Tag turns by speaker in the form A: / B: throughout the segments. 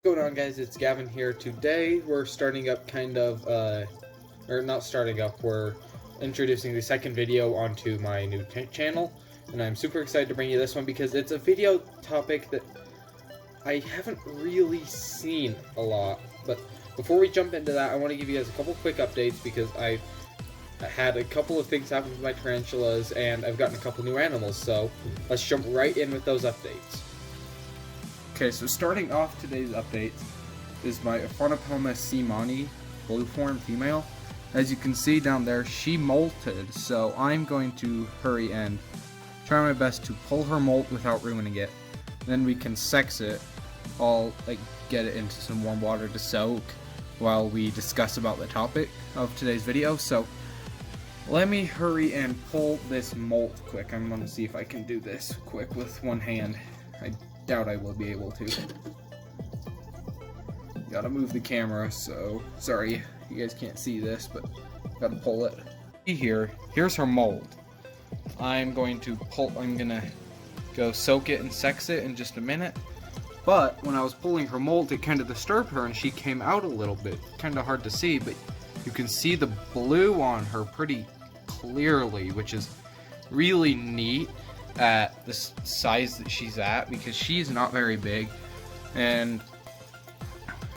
A: What's going on, guys? It's Gavin here. Today we're starting up or not starting up, we're introducing the second video onto my new channel, and I'm super excited to bring you this one because it's a video topic that I haven't really seen a lot. But before we jump into that, I want to give you guys a couple quick updates because I had a couple of things happen with my tarantulas and I've gotten a couple new animals, so let's jump right in with those updates. Okay, so starting off today's update is my Imani blue form female. As you can see down there, she molted, so I'm going to hurry and try my best to pull her molt without ruining it. Then we can sex it. I'll get it into some warm water to soak while we discuss about the topic of today's video. So let me hurry and pull this molt quick. I'm gonna see if I can do this quick with one hand. I doubt I will be able to. Gotta move the camera, so sorry you guys can't see this, but gotta pull it. Here's her mold. I'm gonna go soak it and sex it in just a minute. But when I was pulling her mold, it kind of disturbed her and she came out a little bit. Kind of hard to see, but you can see the blue on her pretty clearly, which is really neat at the size that she's at, because she's not very big, and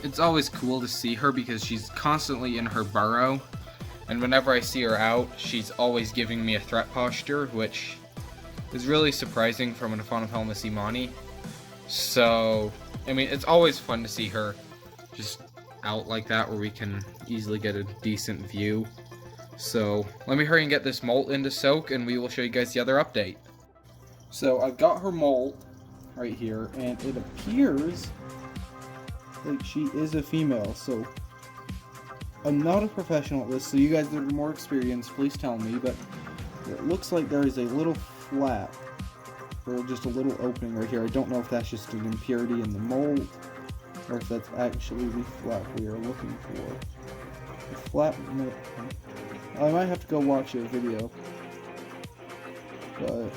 A: it's always cool to see her because she's constantly in her burrow, and whenever I see her out, she's always giving me a threat posture, which is really surprising from an Imani Imani. So I mean, it's always fun to see her just out like that where we can easily get a decent view. So let me hurry and get this molt into soak and we will show you guys the other update. So I've got her molt right here, and it appears like she is a female. So I'm not a professional at this, so you guys that are more experienced, please tell me, but it looks like there is a little flap, or just a little opening right here. I don't know if that's just an impurity in the mold, or if that's actually the flap we are looking for. The flap, I might have to go watch a video, but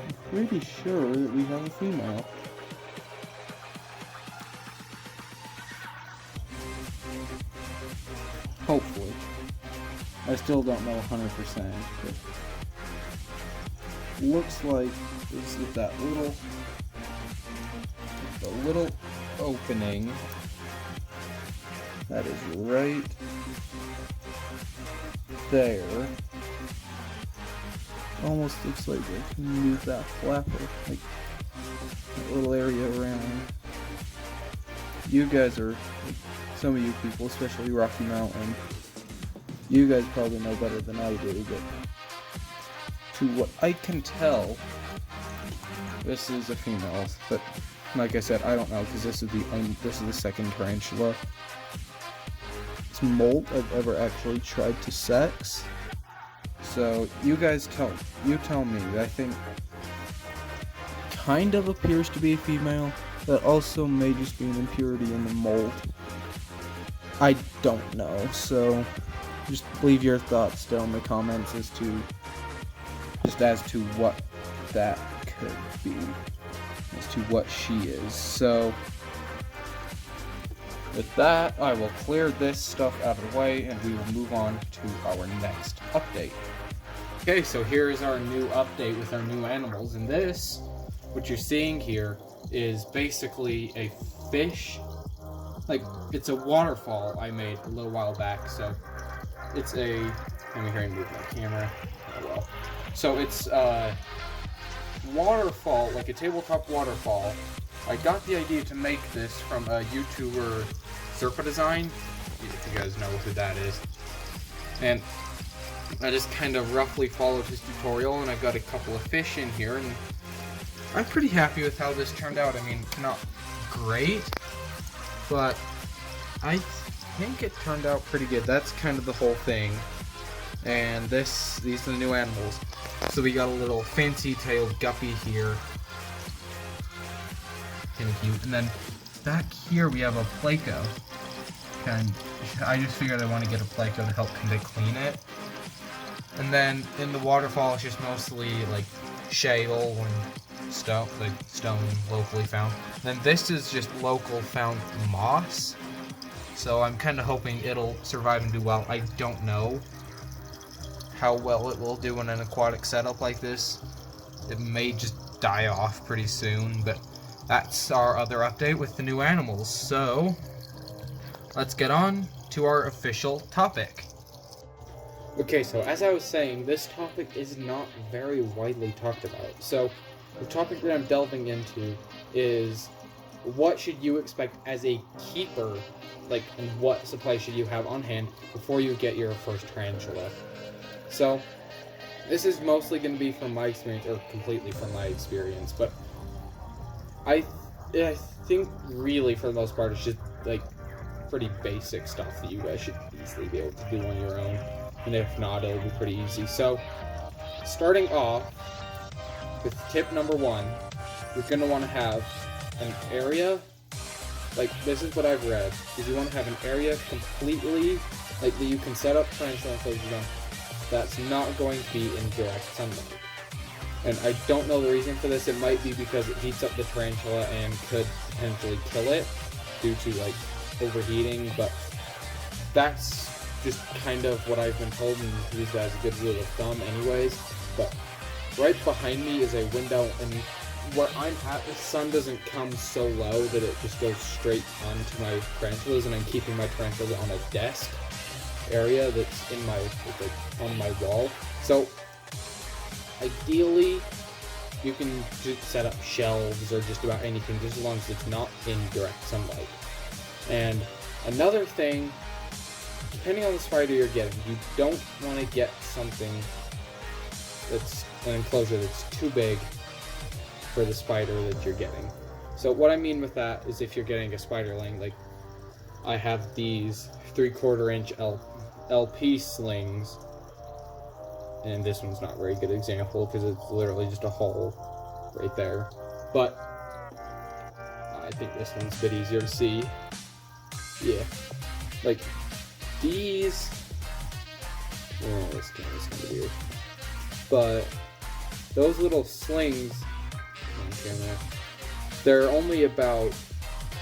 A: I'm pretty sure that we have a female. Hopefully. I still don't know 100%, but looks like this is that little opening that is right there. Almost looks like I can move that flapper, like that little area around. You guys are, some of you people, especially Rocky Mountain, you guys probably know better than I do, but to what I can tell, this is a female. But like I said, I don't know, because this is the second tarantula. It's molt I've ever actually tried to sex. So you guys tell me. I think kind of appears to be a female, but also may just be an impurity in the mold. I don't know, so just leave your thoughts down in the comments as to what that could be, as to what she is. So with that, I will clear this stuff out of the way and we will move on to our next update. Okay, so here is our new update with our new animals, and this, what you're seeing here, is basically a fish. It's a waterfall I made a little while back, so it's a, let me hurry and move my camera. Oh well. So it's a waterfall, like a tabletop waterfall. I got the idea to make this from a YouTuber, Zerpa Design, if you guys know who that is. And I just kind of roughly followed his tutorial, and I've got a couple of fish in here, and I'm pretty happy with how this turned out. I mean, not great, but I think it turned out pretty good. That's kind of the whole thing. And these are the new animals. So we got a little fancy-tailed guppy here. Kind of cute. And then back here we have a pleco. I just figured I want to get a pleco to help kind of clean it. And then in the waterfall, it's just mostly like shale and stone locally found. Then this is just local found moss. So I'm kind of hoping it'll survive and do well. I don't know how well it will do in an aquatic setup like this. It may just die off pretty soon, but that's our other update with the new animals. So let's get on to our official topic. Okay, so as I was saying, this topic is not very widely talked about. So the topic that I'm delving into is what should you expect as a keeper, and what supply should you have on hand before you get your first tarantula. So this is mostly going to be from my experience, or completely from my experience, but I think really for the most part it's just pretty basic stuff that you guys should easily be able to do on your own. And if not, it'll be pretty easy. So, starting off with tip number 1, you're going to want to have an area, this is what I've read, is you want to have an area completely, that you can set up tarantula enclosures on, that's not going to be in direct sunlight. And I don't know the reason for this. It might be because it heats up the tarantula and could potentially kill it due to, overheating, but that's just kind of what I've been told and used as a good rule of thumb anyways. But right behind me is a window, and where I'm at, the sun doesn't come so low that it just goes straight onto my tarantulas, and I'm keeping my tarantula on a desk area that's in my on my wall. So ideally you can just set up shelves or just about anything, just as long as it's not in direct sunlight. And another thing, depending on the spider you're getting, you don't want to get something that's an enclosure that's too big for the spider that you're getting. So what I mean with that is if you're getting a spiderling, I have these 3/4 inch LP slings, and this one's not a very good example because it's literally just a hole right there, but I think this one's a bit easier to see. Yeah, these, this camera's kind of weird, but those little slings on camera, they're only about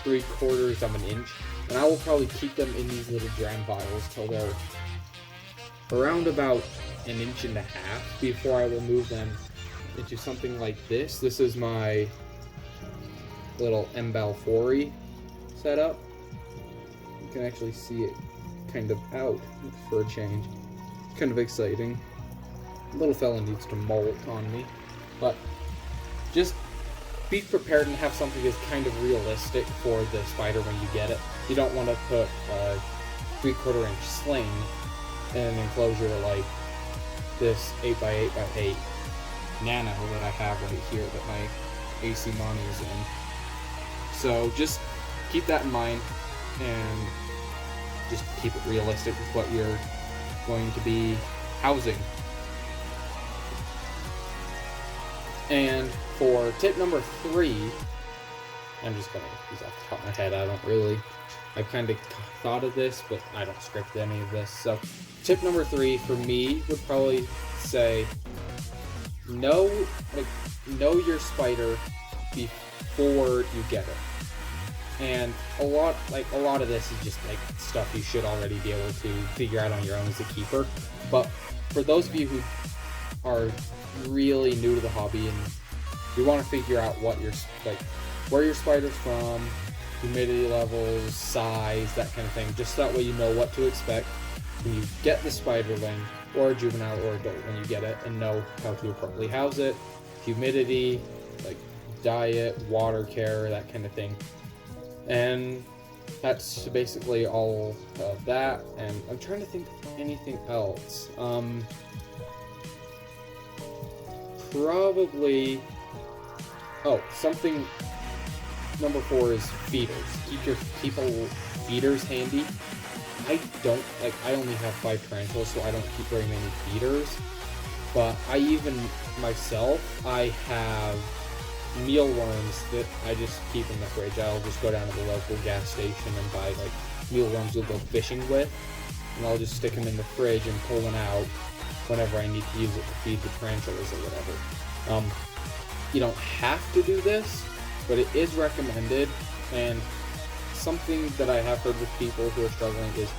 A: 3/4 of an inch, and I will probably keep them in these little dram vials till they're around about 1.5 inches before I will move them into something like this. This is my little Embalfori setup. You can actually see it kind of out for a change. It's kind of exciting. Little fella needs to molt on me, but just be prepared and have something that's kind of realistic for the spider when you get it. You don't want to put a 3/4 inch sling in an enclosure like this 8x8x8 nano that I have right here that my Imani is in. So just keep that in mind and just keep it realistic with what you're going to be housing. And for tip number 3, I'm just going to use off the top of my head. I kind of thought of this, but I don't script any of this. So tip number 3 for me would probably say know your spider before you get it. And a lot of this is just stuff you should already be able to figure out on your own as a keeper. But for those of you who are really new to the hobby and you want to figure out what where your spider's from, humidity levels, size, that kind of thing, just that way you know what to expect when you get the spiderling, or a juvenile or adult when you get it, and know how to appropriately house it, humidity, diet, water care, that kind of thing. And that's basically all of that, and I'm trying to think of anything else. Probably, something number 4 is feeders. Keep feeders handy. I only have 5 tarantulas, so I don't keep very many feeders, but I have mealworms that I just keep in the fridge. I'll just go down to the local gas station and buy mealworms we'll go fishing with, and I'll just stick them in the fridge and pull them out whenever I need to use it to feed the tarantulas or whatever. you don't have to do this, but it is recommended. And something that I have heard with people who are struggling is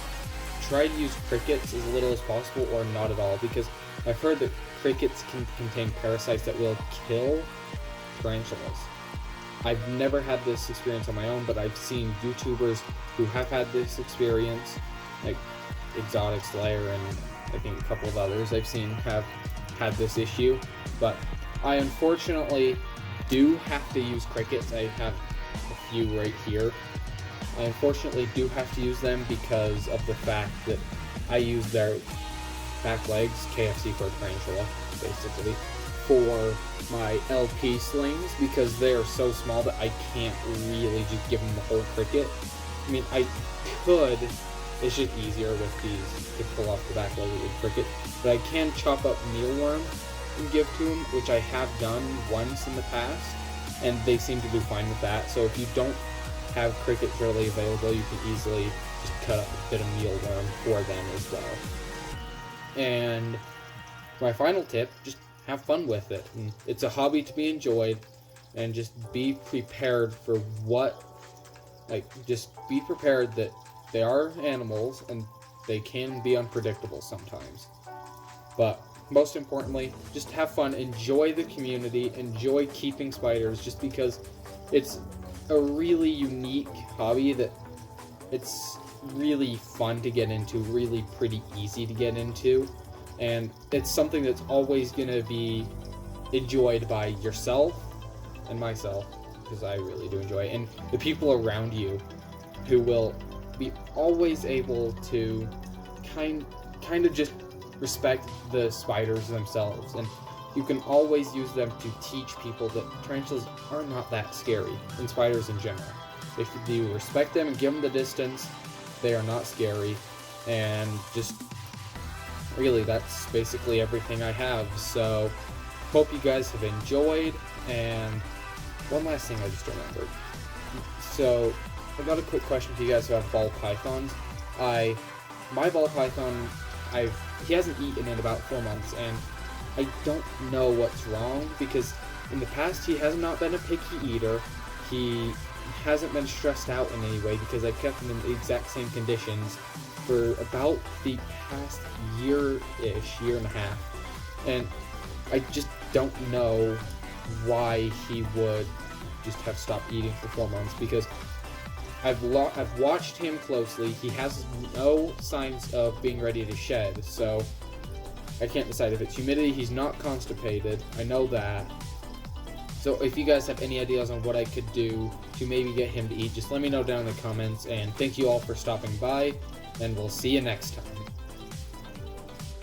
A: try to use crickets as little as possible or not at all, because I've heard that crickets can contain parasites that will kill tarantulas. I've never had this experience on my own, but I've seen YouTubers who have had this experience, like Exotic Slayer and I think a couple of others I've seen have had this issue. But I unfortunately do have to use crickets. I have a few right here. I unfortunately do have to use them because of the fact that I use their back legs, KFC for a tarantula, basically, for my LP slings, because they are so small that I can't really just give them the whole cricket. I mean, I could, it's just easier with these to pull off the back leg with cricket, but I can chop up mealworm and give to them, which I have done once in the past, and they seem to do fine with that. So if you don't have crickets readily available, you can easily just cut up a bit of mealworm for them as well. And my final tip, just have fun with it. And it's a hobby to be enjoyed, and just be prepared for just be prepared that they are animals and they can be unpredictable sometimes. But most importantly, just have fun, enjoy the community, enjoy keeping spiders, just because it's a really unique hobby that it's really fun to get into, really pretty easy to get into, and it's something that's always going to be enjoyed by yourself and myself, because I really do enjoy it, and the people around you who will be always able to kind of just respect the spiders themselves, and you can always use them to teach people that tarantulas are not that scary, and spiders in general. If you respect them and give them the distance, they are not scary. And just really, that's basically everything I have. So hope you guys have enjoyed. And one last thing I just remembered. So I got a quick question for you guys who have ball pythons. My ball python, he hasn't eaten in about 4 months, and I don't know what's wrong, because in the past he has not been a picky eater. He hasn't been stressed out in any way, because I've kept him in the exact same conditions for about the past year-ish, year and a half. And I just don't know why he would just have stopped eating for 4 months, because I've watched him closely. He has no signs of being ready to shed, so I can't decide if it's humidity. He's not constipated, I know that. So if you guys have any ideas on what I could do to maybe get him to eat, just let me know down in the comments. And thank you all for stopping by, and we'll see you next time.